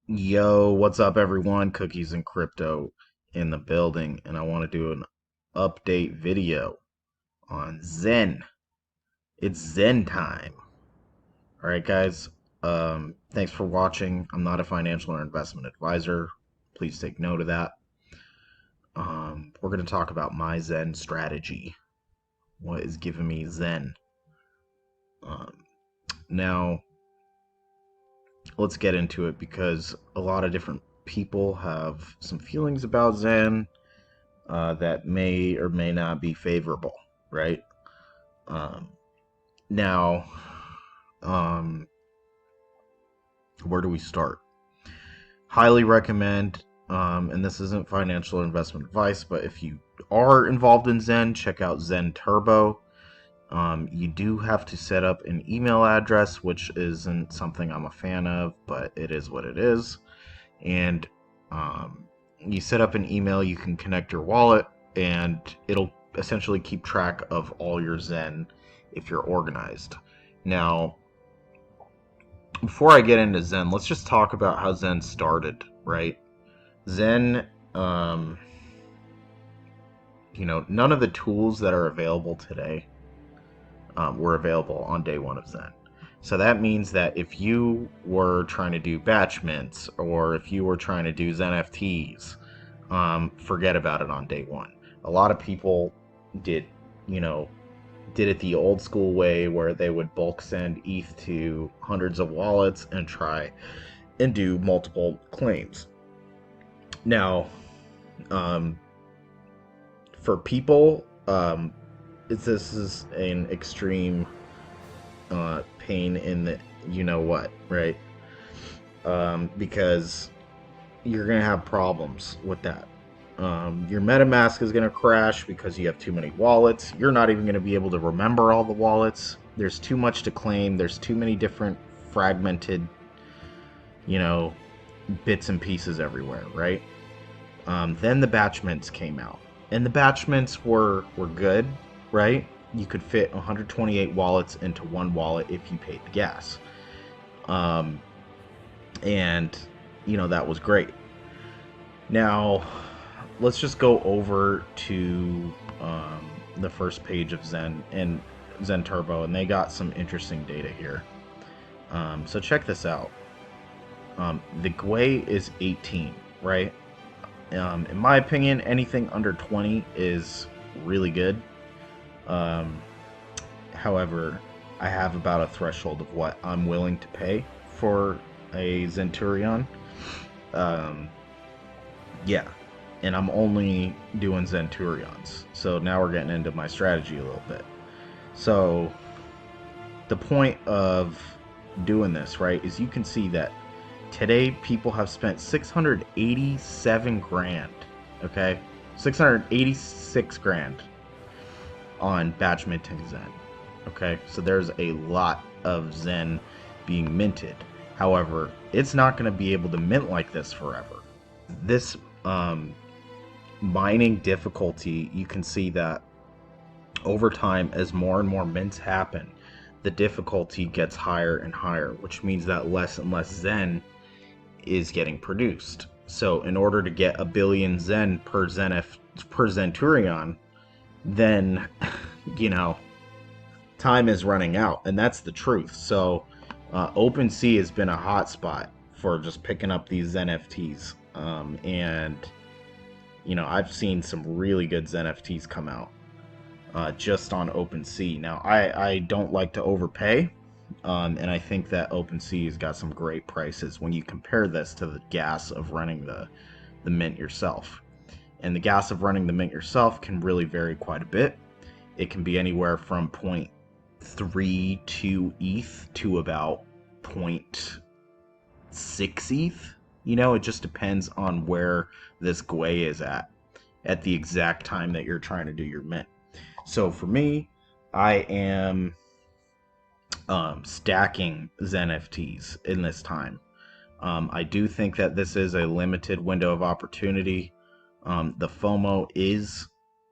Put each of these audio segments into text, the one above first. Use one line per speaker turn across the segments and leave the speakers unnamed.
Yo, what's up, everyone? Cookies and Crypto in the building, and I want to do an update video on Zen. It's Zen time. All right, guys. Thanks for watching. I'm not a financial or investment advisor. Please take note of that. We're going to talk about my Zen strategy. What is giving me Zen? Um, Now, let's get into it because a lot of different people have some feelings about Zen that may or may not be favorable, right? Um, now, um, where do we start? Highly recommend, and this isn't financial investment advice, but if you are involved in Zen, check out Zen Turbo. You do have to set up an email address, which isn't something I'm a fan of, but it is what it is. And you set up an email, you can connect your wallet, and it'll essentially keep track of all your Zen if you're organized. Now, before I get into Zen, let's just talk about how Zen started, right? Zen, um, none of the tools that are available today were available on day one of Zen. So that means that if you were trying to do batch mints or if you were trying to do XENFTs, forget about it on day one. A lot of people did, you know, did it the old school way where they would bulk send ETH to hundreds of wallets and try and do multiple claims. Now, um, for people, this is an extreme pain in the you know what, right? Because you're gonna have problems with that. Your MetaMask is gonna crash because you have too many wallets. You're not even gonna be able to remember all the wallets. There's too much to claim. There's too many different fragmented, you know, bits and pieces everywhere, right? Then the batch mints came out, and the batch mints were good, right? You could fit 128 wallets into one wallet if you paid the gas, um, and that was great. Now, let's just go over to the first page of Zen and Zen Turbo, and they got some interesting data here. So check this out. The GUI is 18, right? In my opinion, anything under 20 is really good. Um, However, I have about a threshold of what I'm willing to pay for a Zenturion. Um, yeah, and I'm only doing Zenturions. So now we're getting into my strategy a little bit. So the point of doing this, right, is you can see that today people have spent 687 grand, okay? 686 grand on batch minting Zen. Okay, so there's a lot of Zen being minted. However, it's not going to be able to mint like this forever. This mining difficulty, you can see that over time, as more and more mints happen, the difficulty gets higher and higher, which means that less and less Zen is getting produced. So in order to get a billion Zen per Zenturion, then time is running out, and that's the truth. So OpenSea has been a hotspot for just picking up these XENFTs, and I've seen some really good XENFTs come out just on OpenSea. Now, I don't like to overpay, and I think that OpenSea has got some great prices when you compare this to the gas of running the mint yourself. And the gas of running the mint yourself can really vary quite a bit. It can be anywhere from 0.32 ETH to about 0.6 ETH. It just depends on where this GUI is at the exact time that you're trying to do your mint. So for me, I am stacking XENFTs in this time. I do think that this is a limited window of opportunity. The FOMO is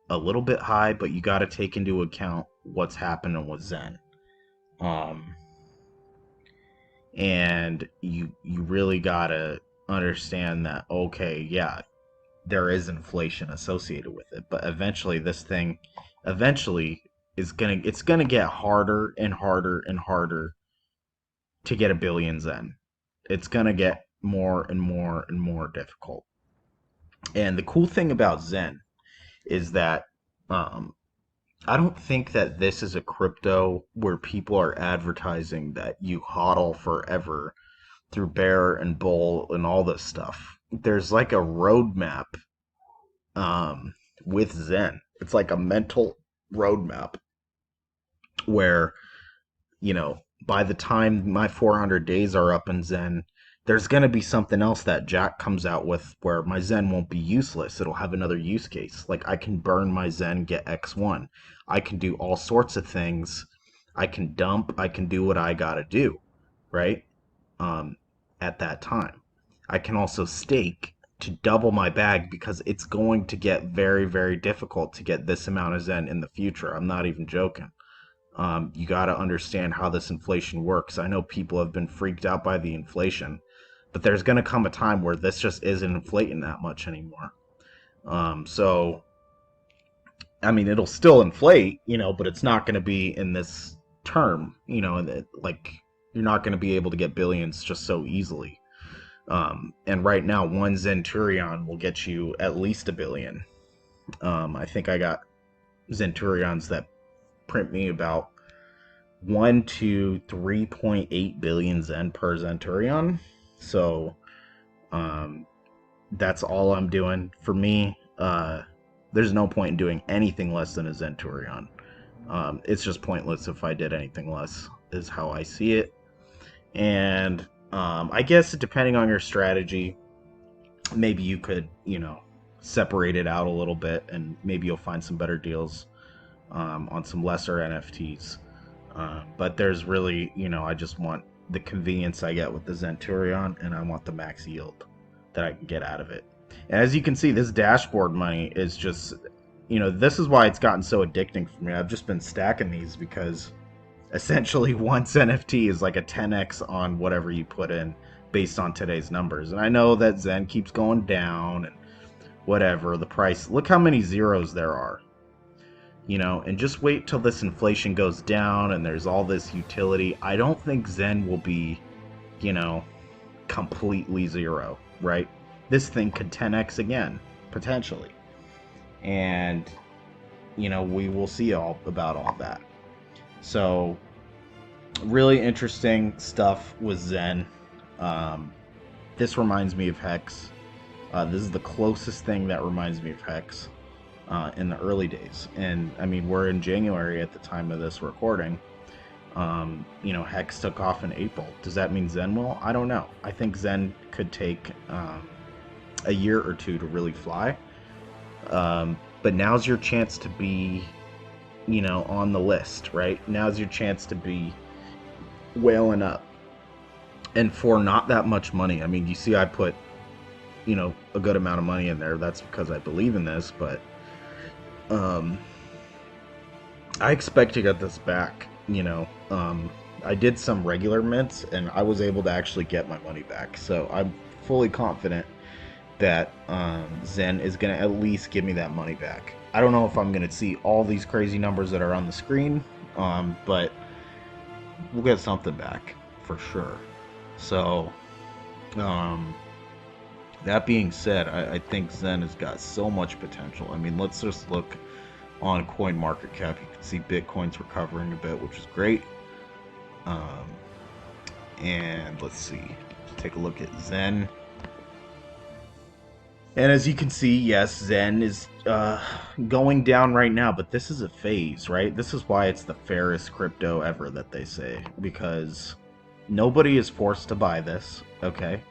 a little bit high, but you got to take into account what's happening with Zen. And you really gotta understand that, okay, yeah, there is inflation associated with it, but eventually eventually it's gonna get harder and harder and harder to get a billion Zen. It's gonna get more and more and more difficult. And the cool thing about Zen is that um, I don't think that this is a crypto where people are advertising that you hodl forever through bear and bull and all this stuff. There's like a roadmap um, with Zen. It's like a mental roadmap where, by the time my 400 days are up in Zen, there's going to be something else that Jack comes out with where my Zen won't be useless. It'll have another use case. Like I can burn my Zen, get X1. I can do all sorts of things. I can dump. I can do what I got to do, right? Um, at that time. I can also stake to double my bag because it's going to get very, very difficult to get this amount of Zen in the future. I'm not even joking. You got to understand how this inflation works. I know people have been freaked out by the inflation, but there's going to come a time where this just isn't inflating that much anymore. So, I mean, it'll still inflate, but it's not going to be in this term, and like you're not going to be able to get billions just so easily. And right now, one Zenturion will get you at least a billion. I think I got Zenturions that print me about 1 to 3.8 billion Zen per Zenturion. So um, that's all I'm doing. For me, there's no point in doing anything less than a Zenturion. It's just pointless if I did anything less, is how I see it. And I guess depending on your strategy, maybe you could, separate it out a little bit and maybe you'll find some better deals on some lesser NFTs. But there's really, I just want the convenience I get with the Zenturion, and I want the max yield that I can get out of it. And as you can see, this dashboard money is just, this is why it's gotten so addicting for me. I've just been stacking these because essentially once NFT is like a 10x on whatever you put in based on today's numbers. And I know that Zen keeps going down and whatever, the price. Look how many zeros there are. And just wait till this inflation goes down and there's all this utility. I don't think Zen will be, completely zero, right? This thing could 10x again, potentially. And, we will see all about all that. So, really interesting stuff with Zen. This reminds me of Hex. This is the closest thing that reminds me of Hex. In the early days, and I mean we're in January at the time of this recording. Hex took off in April. Does that mean Zen will? I don't know. I think Zen could take a year or two to really fly, but now's your chance to be on the list, right? Now's your chance to be whaling up, and for not that much money. I mean, you see I put a good amount of money in there. That's because I believe in this, but I expect to get this back. I did some regular mints and I was able to actually get my money back. So I'm fully confident that Zen is going to at least give me that money back. I don't know if I'm going to see all these crazy numbers that are on the screen, but we'll get something back for sure. So, that being said, I think Zen has got so much potential. I mean, let's just look on CoinMarketCap. You can see Bitcoin's recovering a bit, which is great. And let's see. Let's take a look at Zen. And as you can see, yes, Zen is going down right now, but this is a phase, right? This is why it's the fairest crypto ever that they say, because nobody is forced to buy this, okay?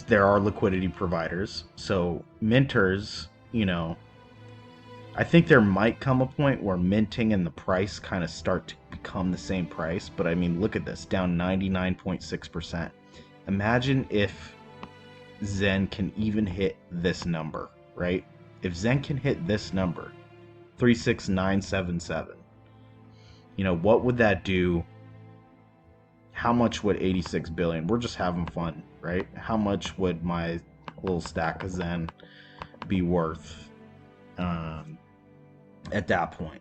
There are liquidity providers, so minters, I think there might come a point where minting and the price kind of start to become the same price, but I mean, look at this, down 99.6%. Imagine if Zen can even hit this number, right? If Zen can hit this number, 36977, what would that do how much would 86 billion? We're just having fun, right? How much would my little stack of Zen be worth at that point?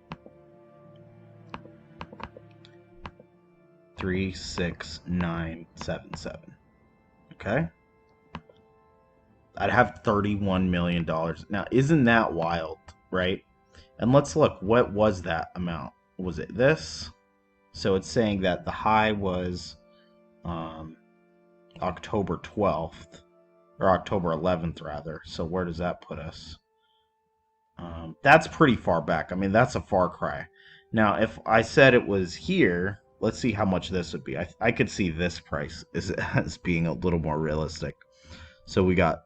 36977. Okay. I'd have $31 million. Now, isn't that wild, right? And let's look, what was that amount? Was it this? So it's saying that the high was October 12th, or October 11th, rather. So where does that put us? That's pretty far back. I mean, that's a far cry. Now, if I said it was here, let's see how much this would be. I could see this price as being a little more realistic. So we got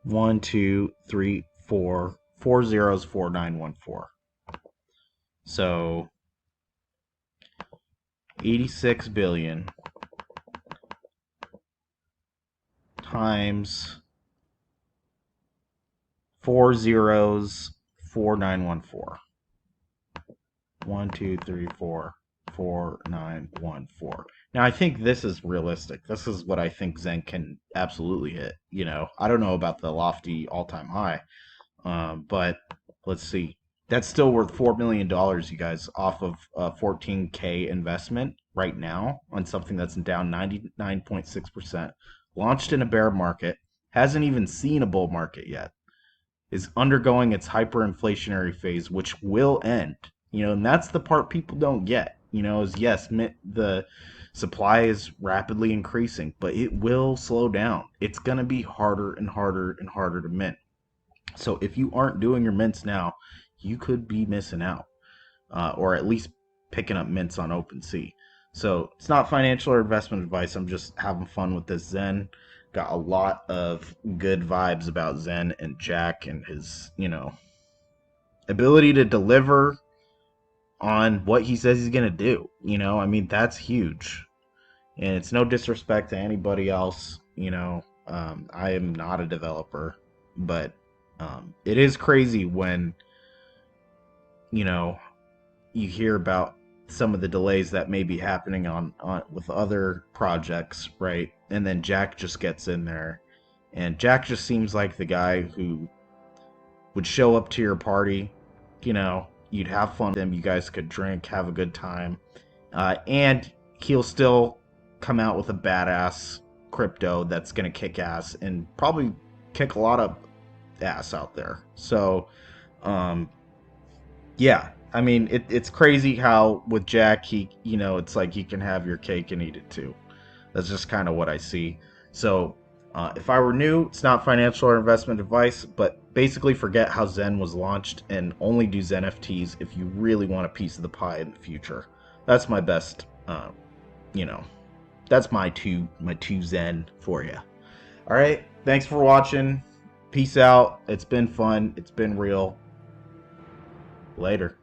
1, 2, 3, 4, 4 zeros, 4914. So 86 billion times 4 zeros, 4914. 1, 2, 3, 4, 4914. Now I think this is realistic. This is what I think Zen can absolutely hit. You know, I don't know about the lofty all-time high, but let's see. That's still worth $4 million, you guys, off of a 14K investment right now on something that's down 99.6%. Launched in a bear market, hasn't even seen a bull market yet, is undergoing its hyperinflationary phase, which will end. You know, and that's the part people don't get. You know, is yes, the supply is rapidly increasing, but it will slow down. It's going to be harder and harder and harder to mint. So if you aren't doing your mints now, you could be missing out, or at least picking up mints on OpenSea. So it's not financial or investment advice. I'm just having fun with this Zen. Got a lot of good vibes about Zen and Jack and his, you know, ability to deliver on what he says he's going to do. You know, I mean, that's huge. And it's no disrespect to anybody else. You know, I am not a developer, but it is crazy when, you know, you hear about some of the delays that may be happening on with other projects, right? And then Jack just gets in there, and Jack just seems like the guy who would show up to your party. You know, you'd have fun with him. You guys could drink, have a good time, and he'll still come out with a badass crypto that's gonna kick ass and probably kick a lot of ass out there. So, yeah, I mean, it's crazy how with Jack, he, you know, it's like he can have your cake and eat it too. That's just kind of what I see. So, if I were new, it's not financial or investment advice, but basically forget how Zen was launched and only do XENFTs if you really want a piece of the pie in the future. That's my best, you know, that's my two Zen for you. All right, thanks for watching. Peace out. It's been fun. It's been real. Later.